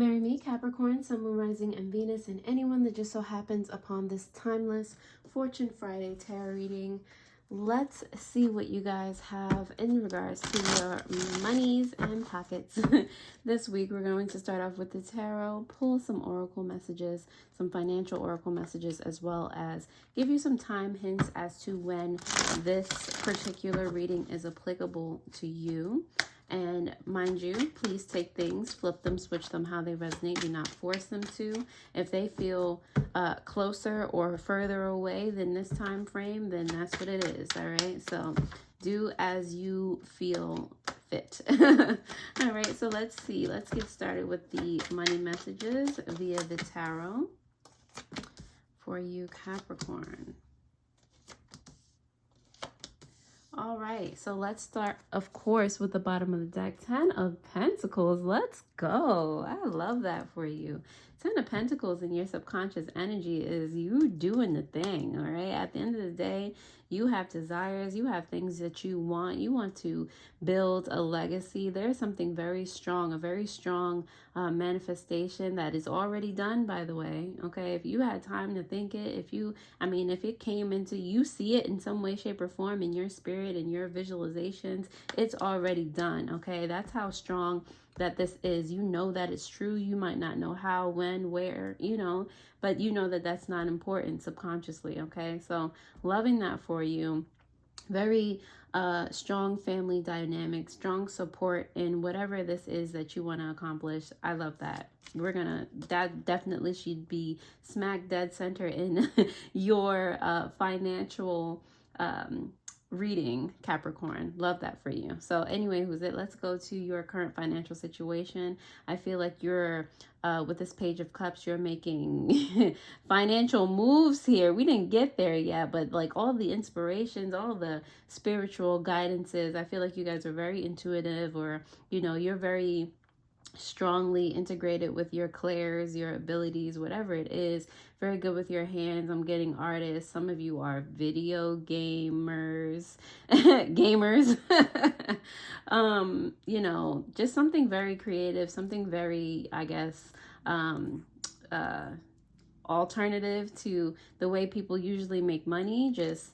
Marry me, Capricorn, Sun, Moon, Rising, and Venus, and anyone that just so happens upon this timeless Fortune Friday tarot reading. Let's see what you guys have in regards to your monies and pockets. This week, we're going to start off with the tarot, pull some oracle messages, some financial oracle messages, as well as give you some time hints as to when this particular reading is applicable to you. And mind you, please take things, flip them, switch them how they resonate. Do not force them to. If they feel closer or further away than this time frame, then that's what it is. All right. So do as you feel fit. All right. So let's see. Let's get started with the money messages via the tarot for you, Capricorn. All right, so let's start, of course, with the bottom of the deck. 10 of Pentacles. Let's go. I love that for you. 10 of Pentacles in your subconscious energy is you doing the thing, all right? At the end of the day, you have desires. You have things that you want. You want to build a legacy. There's something very strong, a very strong manifestation that is already done, by the way, okay? If you had time to think it, if it came into, you see it in some way, shape, or form in your spirit and your visualizations, it's already done, okay? That's how strong that this is. You know that it's true. You might not know how, when, where, but you know that that's not important subconsciously, okay? So loving that for you. Very strong family dynamic, strong support in whatever this is that you want to accomplish. I love that. That definitely should be smack dead center in your financial reading, Capricorn. Love that for you. So anyway, let's go to your current financial situation. I feel like you're with this Page of Cups, you're making financial moves here. We didn't get there yet, but like all the inspirations, all the spiritual guidances, I feel like you guys are very intuitive, or you're very strongly integrated with your clairs, your abilities, whatever it is. Very good with your hands. I'm getting artists. Some of you are video gamers. Just something very creative, something very, I guess, alternative to the way people usually make money. Just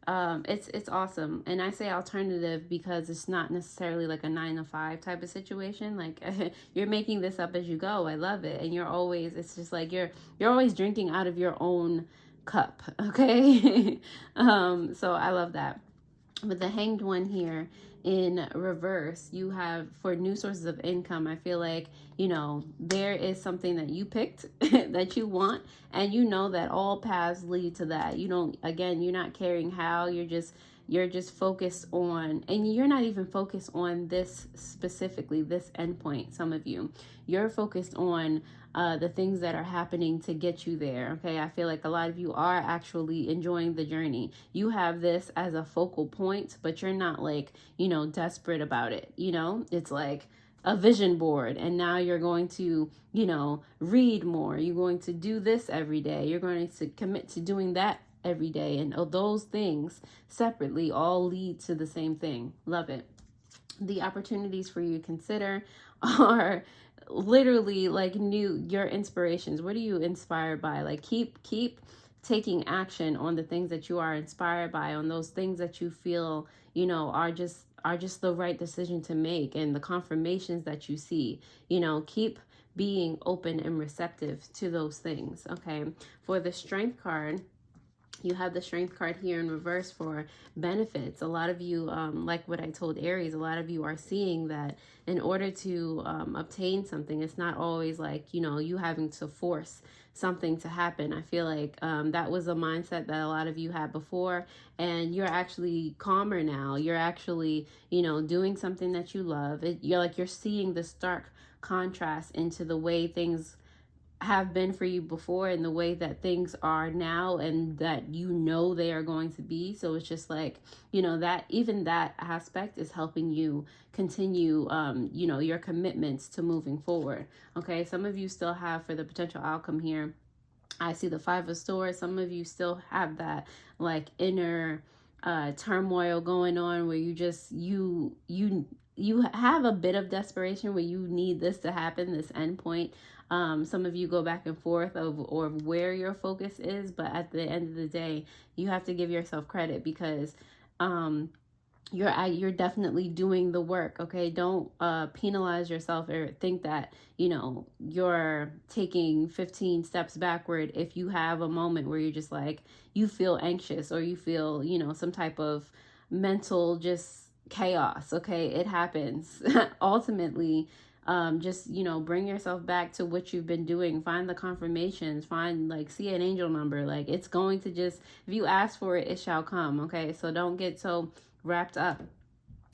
it's awesome. And I say alternative because it's not necessarily like a 9-to-5 type of situation. Like you're making this up as you go. I love it. And it's just like you're always drinking out of your own cup. Okay. So I love that. With the Hanged One here in reverse, you have, for new sources of income, I feel like, there is something that you picked that you want, and that all paths lead to that. You're not caring how, you're just focused on, and you're not even focused on this specifically, this endpoint. Some of you're focused on the things that are happening to get you there. Okay. I feel like a lot of you are actually enjoying the journey. You have this as a focal point, but you're not like, desperate about it. It's like a vision board, and now you're going to, read more. You're going to do this every day. You're going to commit to doing that every day. And those things separately all lead to the same thing. Love it. The opportunities for you to consider are literally like your inspirations. What are you inspired by? Like keep taking action on the things that you are inspired by, on those things that you feel, are just the right decision to make, and the confirmations that you see, keep being open and receptive to those things. Okay. For the Strength card, you have the Strength card here in reverse for benefits. A lot of you, like what I told Aries, a lot of you are seeing that in order to obtain something, it's not always like, you having to force something to happen. I feel like that was a mindset that a lot of you had before, and you're actually calmer now. You're actually, doing something that you love. You're seeing the stark contrast into the way things have been for you before and the way that things are now, and that they are going to be. So it's just like, that even that aspect is helping you continue your commitments to moving forward. Okay, some of you still have, for the potential outcome here, I see the Five of Swords. Some of you still have that like inner turmoil going on, where you you have a bit of desperation where you need this to happen, this end point. Some of you go back and forth of where your focus is, but at the end of the day, you have to give yourself credit because you're definitely doing the work. Okay, don't penalize yourself or think that you're taking 15 steps backward if you have a moment where you're just like, you feel anxious or you feel some type of mental just chaos. Okay, it happens. Ultimately, just bring yourself back to what you've been doing. Find the confirmations, see an angel number. Like, it's going to just, if you ask for it, it shall come. Okay, so don't get so wrapped up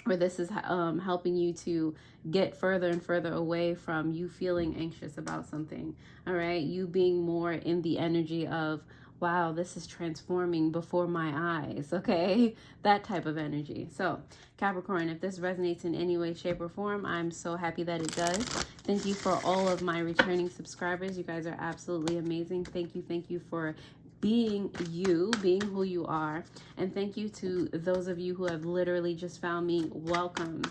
where this is helping you to get further and further away from you feeling anxious about something. All right, you being more in the energy of, wow, this is transforming before my eyes. Okay, that type of energy. So Capricorn, if this resonates in any way, shape, or form, I'm so happy that it does. Thank you for all of my returning subscribers. You guys are absolutely amazing. Thank you for being you, being who you are. And thank you to those of you who have literally just found me. Welcome.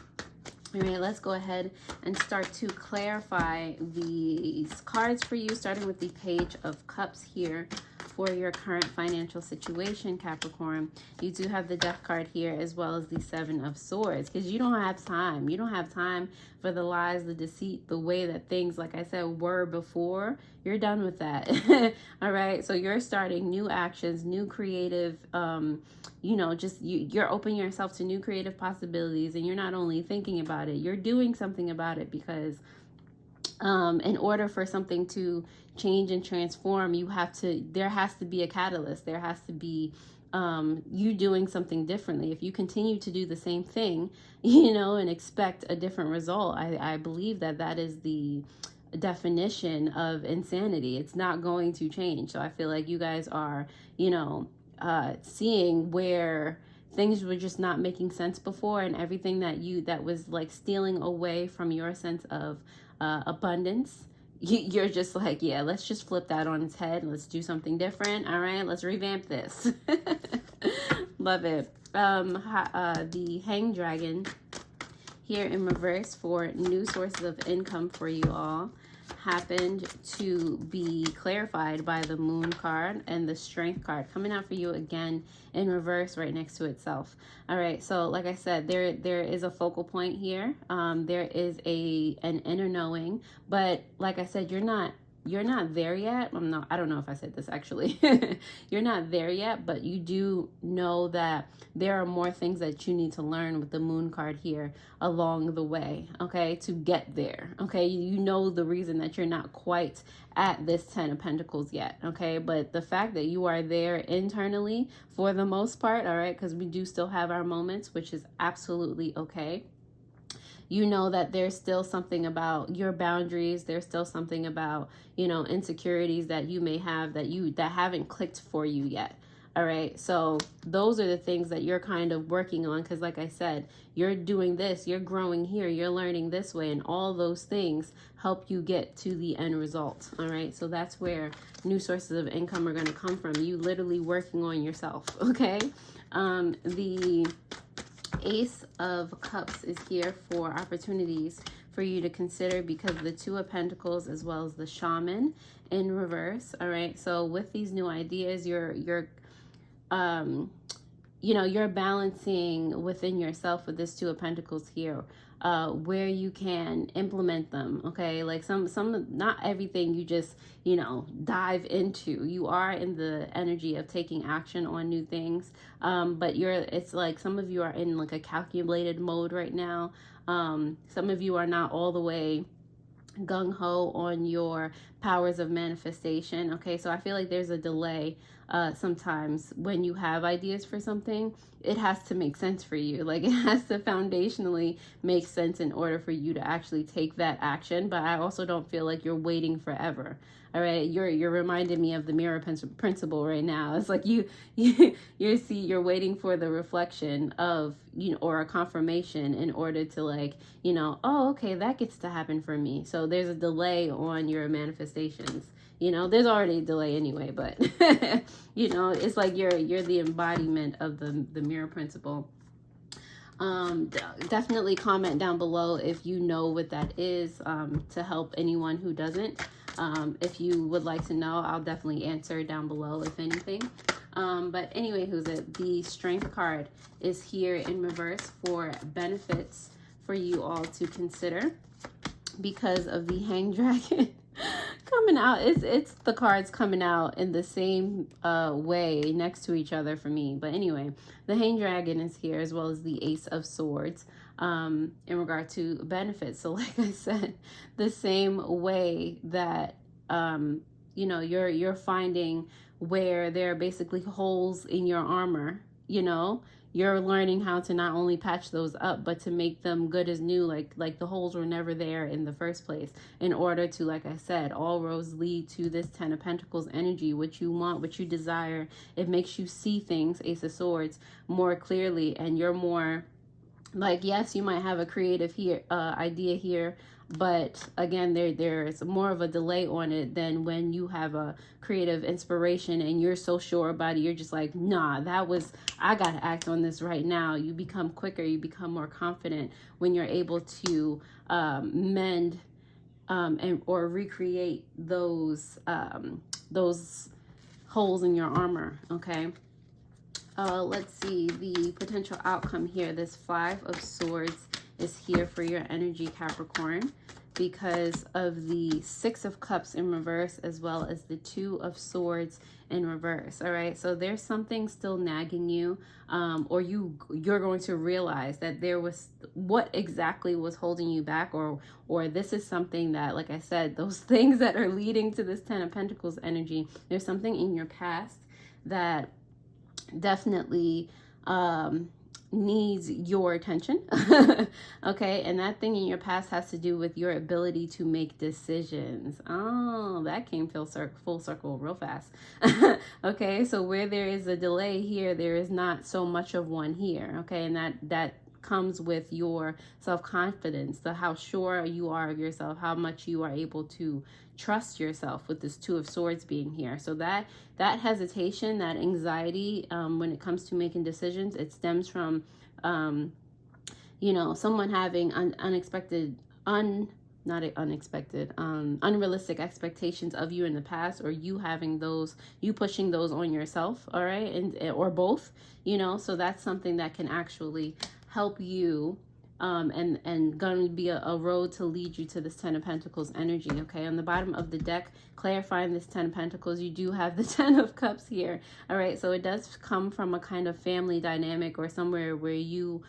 All right, let's go ahead and start to clarify these cards for you, starting with the Page of Cups here for your current financial situation, Capricorn. You do have the Death card here as well as the Seven of Swords, because you don't have time. You don't have time for the lies, the deceit, the way that things, like I said, were before. You're done with that. All right, so you're starting new actions, new creative, you're opening yourself to new creative possibilities, and you're not only thinking about it, you're doing something about it, because in order for something to change and transform, there has to be a catalyst. There has to be you doing something differently. If you continue to do the same thing, and expect a different result, I believe that is the definition of insanity. It's not going to change. So I feel like you guys are, seeing where things were just not making sense before, and everything that was like stealing away from your sense of abundance. You're just like, yeah, let's just flip that on its head. Let's do something different. All right, let's revamp this. Love it. The Hanged Dragon here in reverse for new sources of income for you all happened to be clarified by the Moon card and the Strength card coming out for you again in reverse right next to itself. All right, so like I said, there is a focal point here. There is an inner knowing, but like I said, you're not there yet. I don't know if I said this actually. You're not there yet, but you do know that there are more things that you need to learn with the Moon card here along the way, okay, to get there, okay? You know the reason that you're not quite at this 10 of Pentacles yet, okay? But the fact that you are there internally for the most part, all right, because we do still have our moments, which is absolutely okay. You know that there's still something about your boundaries. There's still something about, insecurities that you may have that haven't clicked for you yet. All right. So those are the things that you're kind of working on. Because like I said, you're doing this, you're growing here, you're learning this way, and all those things help you get to the end result. All right. So that's where new sources of income are going to come from. You literally working on yourself. Okay. The Ace of Cups is here for opportunities for you to consider because of the Two of Pentacles as well as the Shaman in reverse. All right, so with these new ideas, you're balancing within yourself with this Two of Pentacles here, where you can implement them. Okay, like some not everything you just dive into. You are in the energy of taking action on new things, but it's like some of you are in like a calculated mode right now. Some of you are not all the way gung-ho on your powers of manifestation. Okay, so I feel like there's a delay sometimes when you have ideas for something. It has to make sense for you. Like, it has to foundationally make sense in order for you to actually take that action. But I also don't feel like you're waiting forever. All right, you're reminding me of the mirror principle right now. It's like you're waiting for the reflection of or a confirmation in order to oh, okay, that gets to happen for me. So there's a delay on your manifestations. There's already a delay anyway, but it's like you're the embodiment of the mirror principle. Definitely comment down below if you know what that is, to help anyone who doesn't. If you would like to know, I'll definitely answer down below if anything. But anyway, the Strength card is here in reverse for benefits for you all to consider because of the Hanged Dragon coming out. It's the cards coming out in the same way next to each other for me. But anyway, the Hanged Dragon is here, as well as the Ace of Swords, in regard to benefits. So like I said, the same way that you know, you're finding where there are basically holes in your armor, you know, you're learning how to not only patch those up, but to make them good as new, like the holes were never there in the first place, in order to, like I said, all roads lead to this Ten of Pentacles energy, what you want, what you desire. It makes you see things, Ace of Swords, more clearly, and you're more like, yes, you might have a creative idea here, but again, there's more of a delay on it than when you have a creative inspiration and you're so sure about it. You're just like, nah, I gotta act on this right now. You become quicker, you become more confident when you're able to mend or recreate those holes in your armor. Okay. Let's see the potential outcome here. This Five of Swords is here for your energy, Capricorn, because of the Six of Cups in reverse, as well as the Two of Swords in reverse. All right, so there's something still nagging you, or you're going to realize that there was what exactly was holding you back, or this is something that, like I said, those things that are leading to this Ten of Pentacles energy. There's something in your past that definitely needs your attention. Okay, and that thing in your past has to do with your ability to make decisions. Oh, that came full circle real fast. Okay, so where there is a delay here, there is not so much of one here. Okay, and that comes with your self-confidence, how sure you are of yourself, how much you are able to trust yourself, with this Two of Swords being here. So that hesitation, that anxiety, when it comes to making decisions, it stems from you know, someone having unrealistic expectations of you in the past, or you having those, you pushing those on yourself. All right, or both, you know. So that's something that can actually help you, and going to be a road to lead you to this Ten of Pentacles energy. Okay, on the bottom of the deck, clarifying this Ten of Pentacles, you do have the Ten of Cups here. All right, so it does come from a kind of family dynamic, or somewhere where you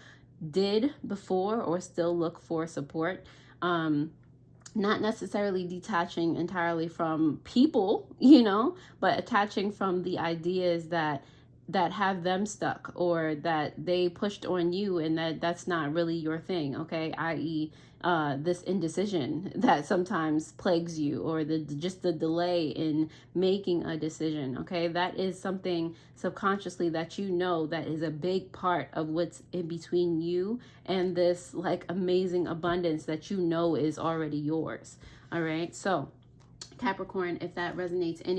did before or still look for support. Not necessarily detaching entirely from people, you know, but attaching from the ideas that have them stuck, or that they pushed on you, and that's not really your thing. Okay, i.e. This indecision that sometimes plagues you, or just the delay in making a decision. Okay, that is something subconsciously that you know that is a big part of what's in between you and this like amazing abundance that you know is already yours. All right, so Capricorn, if that resonates in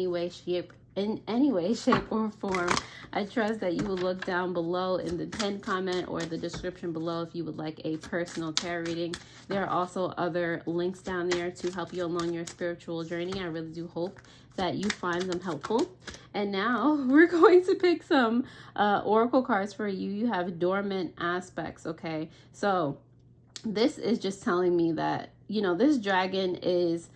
any way, shape, or form, I trust that you will look down below in the pinned comment or the description below if you would like a personal tarot reading. There are also other links down there to help you along your spiritual journey. I really do hope that you find them helpful. And now we're going to pick some oracle cards for you. You have dormant aspects. Okay, so this is just telling me that, you know, this dragon is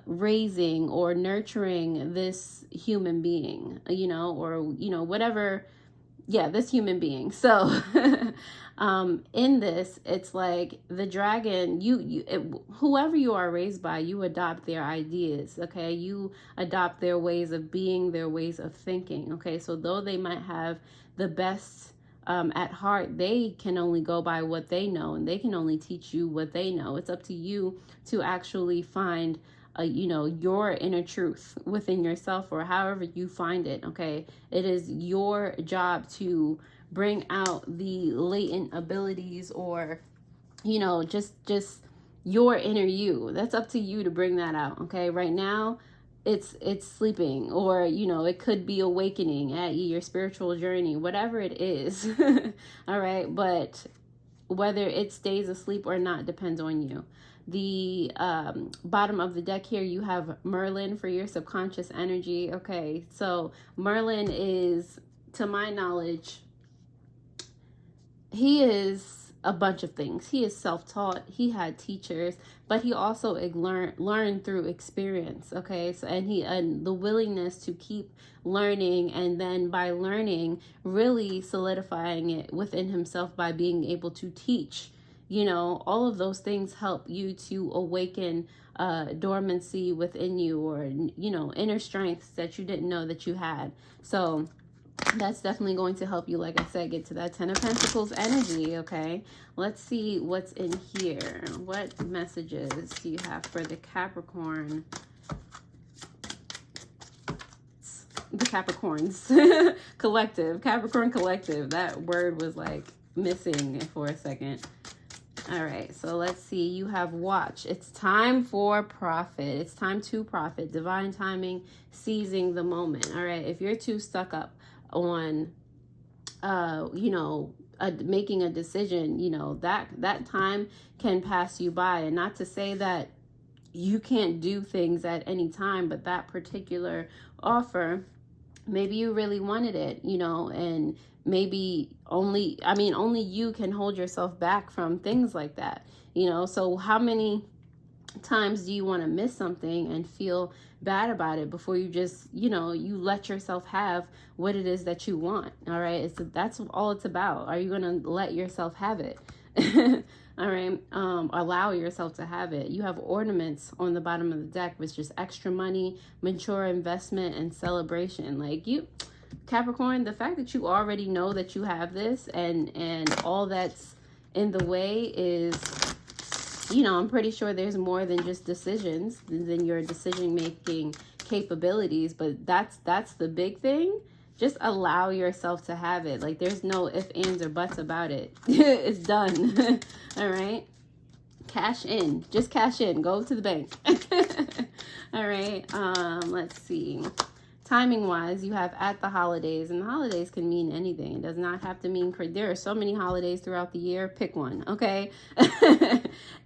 raising or nurturing this human being, you know, or, you know, whatever. Yeah, this human being. So in this, it's like the dragon, whoever you are raised by, you adopt their ideas. Okay, you adopt their ways of being, their ways of thinking. Okay, so though they might have the best at heart, they can only go by what they know, and they can only teach you what they know. It's up to you to actually find you know, your inner truth within yourself, or however you find it. Okay, it is your job to bring out the latent abilities, or, you know, just your inner you. That's up to you to bring that out. Okay, right now it's sleeping, or, you know, it could be awakening at your spiritual journey, whatever it is. All right, but whether it stays asleep or not depends on you. The bottom of the deck here, you have Merlin for your subconscious energy. Okay, so Merlin is, to my knowledge, he is a bunch of things. He is self-taught. He had teachers, but he also learned through experience. Okay, so and the willingness to keep learning, and then by learning, really solidifying it within himself by being able to teach. You know, all of those things help you to awaken dormancy within you, or, you know, inner strengths that you didn't know that you had. So that's definitely going to help you, like I said, get to that 10 of Pentacles energy, okay? Let's see what's in here. What messages do you have for the Capricorn? The Capricorns. Collective. Capricorn collective. That word was like missing for a second. All right, so let's see. You have watch. It's time for profit. It's time to profit. Divine timing, seizing the moment. All right, if you're too stuck up on, you know, making a decision, you know, that time can pass you by. And not to say that you can't do things at any time, but that particular offer, maybe you really wanted it, you know, and maybe only you can hold yourself back from things like that, you know. So how many times do you want to miss something and feel bad about it before you just, you know, you let yourself have what it is that you want? All right, that's all it's about. Are you going to let yourself have it? All right, allow yourself to have it. You have ornaments on the bottom of the deck, which is extra money, mature investment, and celebration. Like, you, Capricorn, the fact that you already know that you have this, and all that's in the way is, you know, I'm pretty sure there's more than just decisions, than your decision making capabilities, but that's the big thing. Just allow yourself to have it. Like, there's no ifs, ands, or buts about it. It's done. All right. Cash in. Just cash in. Go to the bank. All right. Let's see. Timing wise, you have at the holidays, and the holidays can mean anything. It does not have to mean, there are so many holidays throughout the year. Pick one, okay?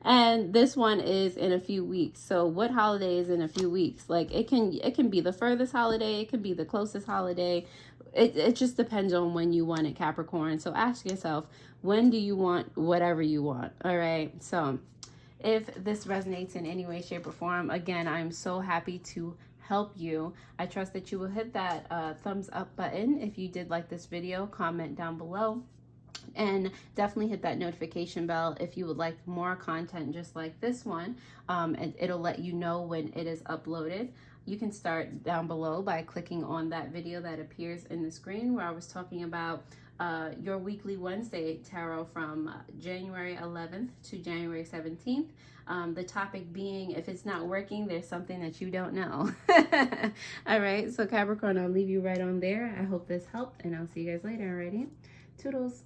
And this one is in a few weeks. So what holiday is in a few weeks? Like, it can be the furthest holiday, it can be the closest holiday. It just depends on when you want it, Capricorn. So ask yourself, when do you want whatever you want? All right. So if this resonates in any way, shape, or form, again, I'm so happy to help you. I trust that you will hit that thumbs up button if you did like this video. Comment down below, and definitely hit that notification bell if you would like more content just like this one, and it'll let you know when it is uploaded. You can start down below by clicking on that video that appears in the screen where I was talking about your weekly Wednesday tarot from January 11th to January 17th. The topic being, if it's not working, there's something that you don't know. All right, so Capricorn, I'll leave you right on there. I hope this helped, and I'll see you guys later. Alrighty, toodles.